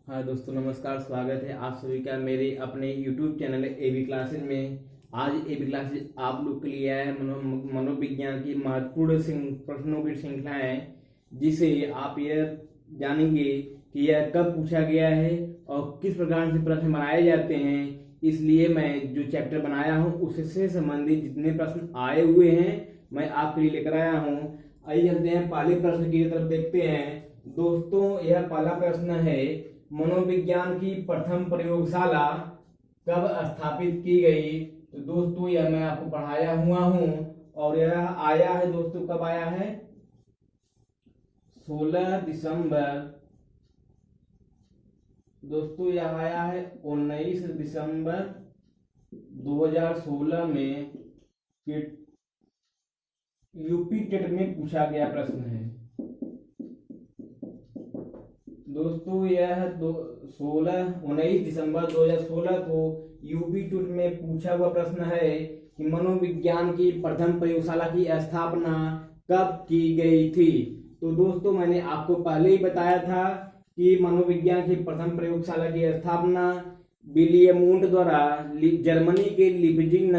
हाँ दोस्तों, नमस्कार। स्वागत है आप सभी का मेरे अपने YouTube चैनल एबी क्लासेज में। आज एबी क्लासेज आप लोग के लिए आया है मनोविज्ञान की महत्वपूर्ण प्रश्नों की श्रृंखला है, जिसे आप यह जानेंगे कि यह कब पूछा गया है और किस प्रकार से प्रश्न बनाए जाते हैं। इसलिए मैं जो चैप्टर बनाया हूँ उससे संबंधित जितने प्रश्न आए हुए हैं मैं आपके लिए लेकर आया हूँ। आइए चलते हैं पहले प्रश्न की तरफ देखते हैं। दोस्तों, यह पहला प्रश्न है, मनोविज्ञान की प्रथम प्रयोगशाला कब स्थापित की गई। तो दोस्तों, यह मैं आपको पढ़ाया हुआ हूं और यह आया है दोस्तों, कब आया है? 16 दिसंबर। दोस्तों, यह आया है 19 दिसंबर 2016 में। यूपी टेट में पूछा गया प्रश्न है दोस्तों। यह 19 दिसंबर 2016 को यूपी टेट में पूछा हुआ प्रश्न है कि मनोविज्ञान की प्रथम प्रयोगशाला की स्थापना कब की गई थी। तो दोस्तों, मैंने आपको पहले ही बताया था कि मनोविज्ञान की प्रथम प्रयोगशाला की स्थापना विलियम वुंड द्वारा जर्मनी के लिपजिंग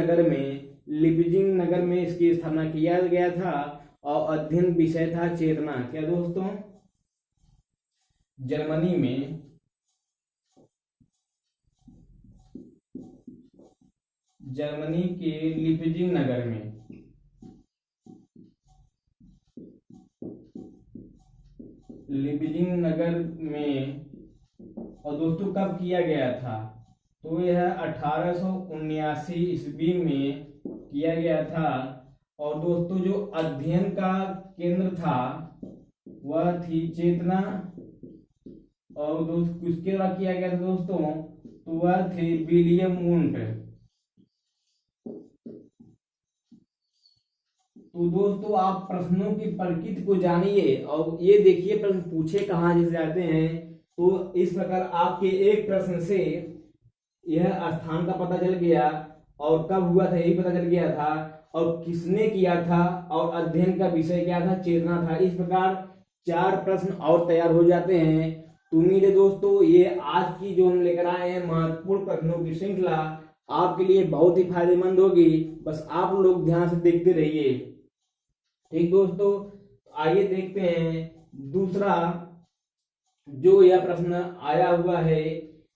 नगर में इसकी स्थापना किया गया था और अध्ययन विषय था चेतना। क्या दोस्तों? जर्मनी में जर्मनी के लिपजिंग नगर में और दोस्तों कब किया गया था? तो यह 1879 ईस्वी में किया गया था। और दोस्तों, जो अध्ययन का केंद्र था वह थी चेतना। और दोस्त किसके द्वारा किया गया था दोस्तों? तो वह थे विलियम वुंड। तो दोस्तों, आप प्रश्नों की प्रकृति को जानिए और ये देखिए प्रश्न पूछे कहाँ जैसे जाते हैं। तो इस प्रकार आपके एक प्रश्न से यह स्थान का पता चल गया और कब हुआ था यही पता चल गया था और किसने किया था और अध्ययन का विषय क्या था, चेतना था। इस प्रकार 4 प्रश्न और तैयार हो जाते हैं। तो उम्मीद है दोस्तों, ये आज की जो हम लेकर आए हैं महत्वपूर्ण प्रश्नों की श्रृंखला आपके लिए बहुत ही फायदेमंद होगी। बस आप लोग ध्यान से देखते रहिए। ठीक दोस्तों, आइए देखते हैं दूसरा जो यह प्रश्न आया हुआ है,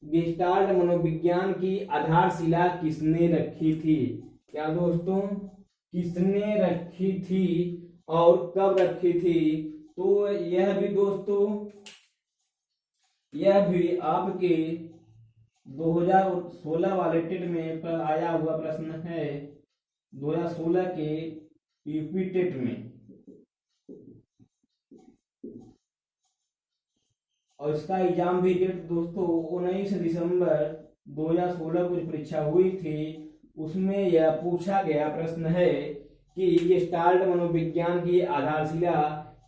गेस्टाल्ट मनोविज्ञान की आधारशिला किसने रखी थी। क्या दोस्तों? किसने रखी थी और कब रखी थी? तो यह भी दोस्तों, यह भी आपके 2016 वाले टेट में आया हुआ प्रश्न है। 2016 के यूपी टेट में और इसका एग्जाम भी डेट दोस्तों 19 दिसंबर 2016 को जो परीक्षा हुई थी उसमें यह पूछा गया प्रश्न है कि गेस्टाल्ट मनोविज्ञान की आधारशिला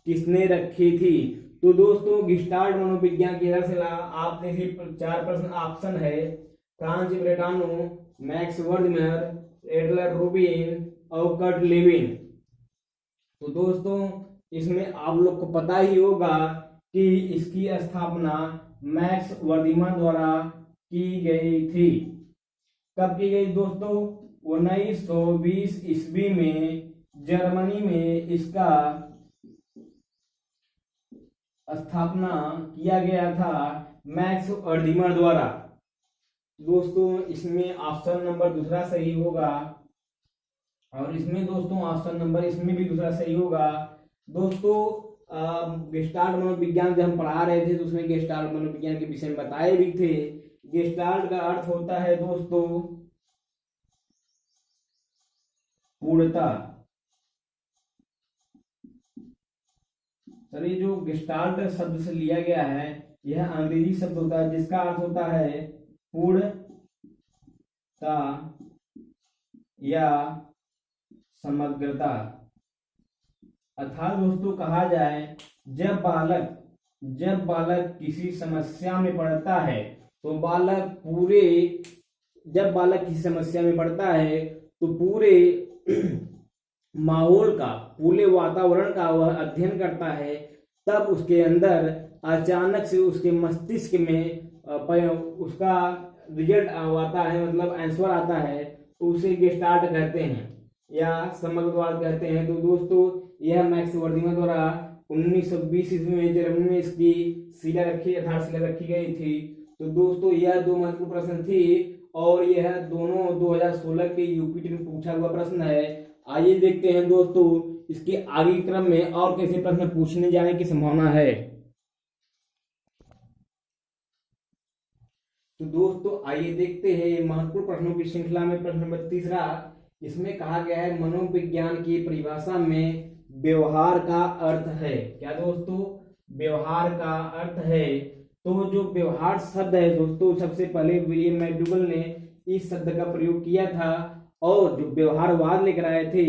किसने रखी थी। तो दोस्तों, गेस्टाल्ट मनोविज्ञान की आधारशिला आप देखिए 4 प्रश्न ऑप्शन है, फ्रांज ब्रेटानो, मैक्स वर्दमर, एडलर रूबिन और कर्ट लेविन। तो दोस्तों, इसमें आप लोग को पता ही होगा कि इसकी स्थापना मैक्स वर्दीमन द्वारा की गई थी। कब की गई दोस्तों? 1920 ईस्वी में जर्मनी में इसका स्थापना किया गया था मैक्स वर्दीमन द्वारा। दोस्तों, इसमें ऑप्शन नंबर दूसरा सही होगा और इसमें दोस्तों ऑप्शन नंबर इसमें भी दूसरा सही होगा। दोस्तों, गेस्टाल्ट मनोविज्ञान जब हम पढ़ा रहे थे तो उसमें गेस्टाल्ट मनोविज्ञान के विषय में बताए भी थे। गेस्टाल्ट का अर्थ होता है दोस्तों पूर्णता। चलिए, जो गेस्टाल्ट शब्द से लिया गया है यह अंग्रेजी शब्द होता है जिसका अर्थ होता है पूर्णता या समग्रता। अर्थात दोस्तों कहा जाए जब बालक किसी समस्या में पड़ता है तो जब बालक किसी समस्या में पड़ता है तो पूरे माहौल का, पूरे वातावरण का वह अध्ययन करता है। तब उसके अंदर अचानक से उसके मस्तिष्क में उसका रिजल्ट आता है, मतलब आंसर आता है, तो उसे गेस्टाल्ट कहते हैं या समग्रवाद कहते हैं। तो दोस्तों यह मैक्स वर्दिमर द्वारा 1920 ईस्वी में जर्मनी में इसकी आधारशिला रखी गई थी। तो दोस्तों यह दो महत्वपूर्ण प्रश्न थी और यह दोनों 2016 के यूपीटी में पूछा हुआ प्रश्न है। आइए देखते हैं दोस्तों इसके आगे क्रम में और कैसे प्रश्न पूछने जाने की संभावना है। तो दोस्तों आइए देखते हैं महत्वपूर्ण प्रश्नों की श्रृंखला में प्रश्न नंबर तीसरा। इसमें कहा गया है मनोविज्ञान की परिभाषा में व्यवहार का अर्थ है। क्या दोस्तों? व्यवहार का अर्थ है। तो जो व्यवहार शब्द है दोस्तों, सबसे पहले विलियम मैकडूगल ने इस शब्द का प्रयोग किया था और जो व्यवहारवाद लेकर आए थे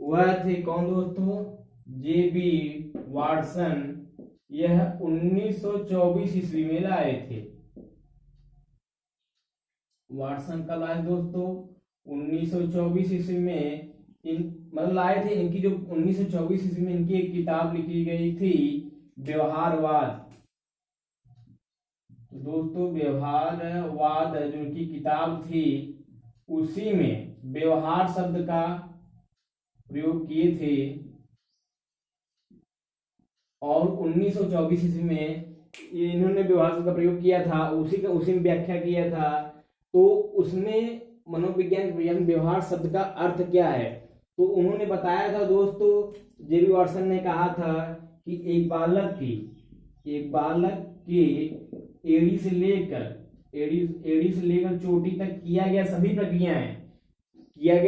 वह थे कौन दोस्तों? जेबी वाटसन। यह 1924 ईस्वी में लाए थे। वाटसन कब आए दोस्तों? 1924 ईस्वी में मतलब लाए थे। इनकी जो 1924 ईस्वी में इनकी एक किताब लिखी गई थी व्यवहारवाद। तो दोस्तों व्यवहारवाद जो इनकी किताब थी उसी में व्यवहार शब्द का प्रयोग किए थे और 1924 ईस्वी में इन्होंने व्यवहार शब्द का प्रयोग किया था, उसी में व्याख्या किया था। तो उसमें मनोविज्ञान व्यवहार शब्द का अर्थ क्या है तो उन्होंने बताया था दोस्तों, जेबी वाटसन ने कहा था कि एक बालक की एड़ी से लेकर चोटी तक किया गया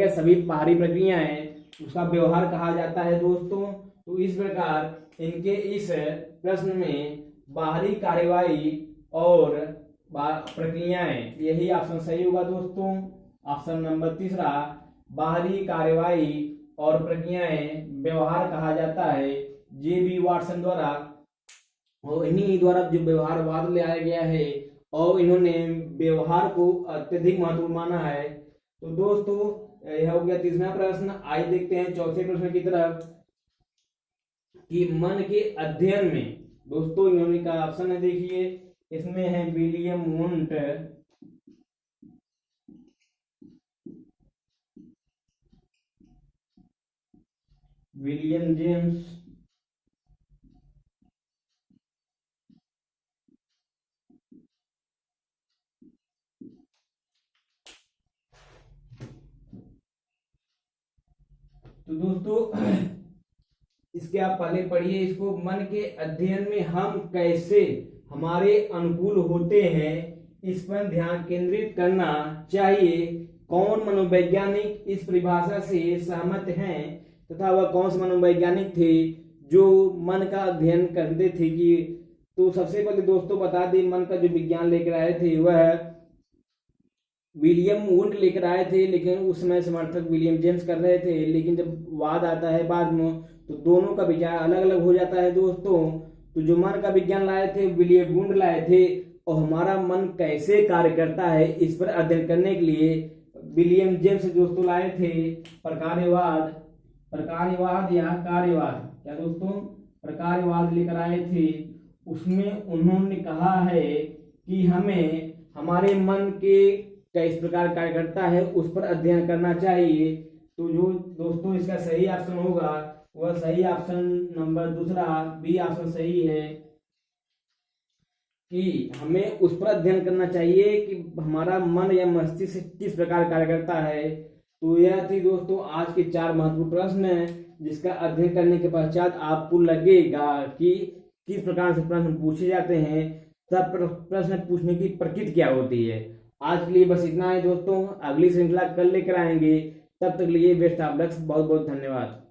सभी बाहरी प्रक्रियाएं उसका व्यवहार कहा जाता है दोस्तों। तो इस प्रकार इनके इस प्रश्न में बाहरी कार्यवाही और प्रक्रियाएं, यही ऑप्शन सही होगा दोस्तों। ऑप्शन नंबर तीसरा, बाहरी कार्यवाही और प्रक्रियाएं व्यवहार कहा जाता है जेबी वाटसन द्वारा, और इन्हीं द्वारा जो व्यवहारवाद ले आया गया है और इन्होंने व्यवहार को अत्यधिक महत्वपूर्ण माना है। तो दोस्तों यह हो गया तीसरा प्रश्न। आइए देखते हैं चौथे प्रश्न की तरफ कि मन के अध्ययन में दोस्तों इन्होंने का ऑप्शन है, देखिए इसमें है विलियम वुंट, विलियम जेम्स, तो दोस्तों इसके आप पहले पढ़िए इसको। मन के अध्ययन में हम कैसे हमारे अनुकूल होते हैं इस पर ध्यान केंद्रित करना चाहिए। कौन मनोवैज्ञानिक इस परिभाषा से सहमत हैं तथा वह कौन से मनोवैज्ञानिक थे जो मन का अध्ययन करते थे कि तो सबसे पहले दोस्तों बता दें मन का जो विज्ञान लेकर आए थे वह विलियम वुंट लेकर आए थे, लेकिन उस समय समर्थक विलियम जेम्स कर रहे थे। लेकिन जब वाद आता है बाद में तो दोनों का विचार अलग अलग हो जाता है दोस्तों। तो जो मन का विज्ञान लाए थे विलियम वुंट लाए थे और हमारा मन कैसे कार्य करता है इस पर अध्ययन करने के लिए विलियम जेम्स दोस्तों लाए थे प्रकार्यवाद या कार्यवाद। क्या दोस्तों? प्रकार्यवाद लेकर आए थे। उसमें उन्होंने कहा है कि हमें हमारे मन के किस प्रकार कार्य करता है उस पर अध्ययन करना चाहिए। तो जो दोस्तों इसका सही ऑप्शन होगा वह सही ऑप्शन नंबर दूसरा, बी ऑप्शन सही है कि हमें उस पर अध्ययन करना चाहिए कि हमारा मन या मस्तिष्क किस प्रकार कार्य करता है। तो यह थी दोस्तों आज के 4 महत्वपूर्ण प्रश्न जिसका अध्ययन करने के पश्चात आपको लगेगा कि किस प्रकार से प्रश्न पूछे जाते हैं, तब प्रश्न पूछने की प्रकृति क्या होती है। आज के लिए बस इतना है दोस्तों, अगली श्रृंखला कल लेकर आएंगे। तब तक लिए बेस्ट ऑफ लक, बहुत बहुत धन्यवाद।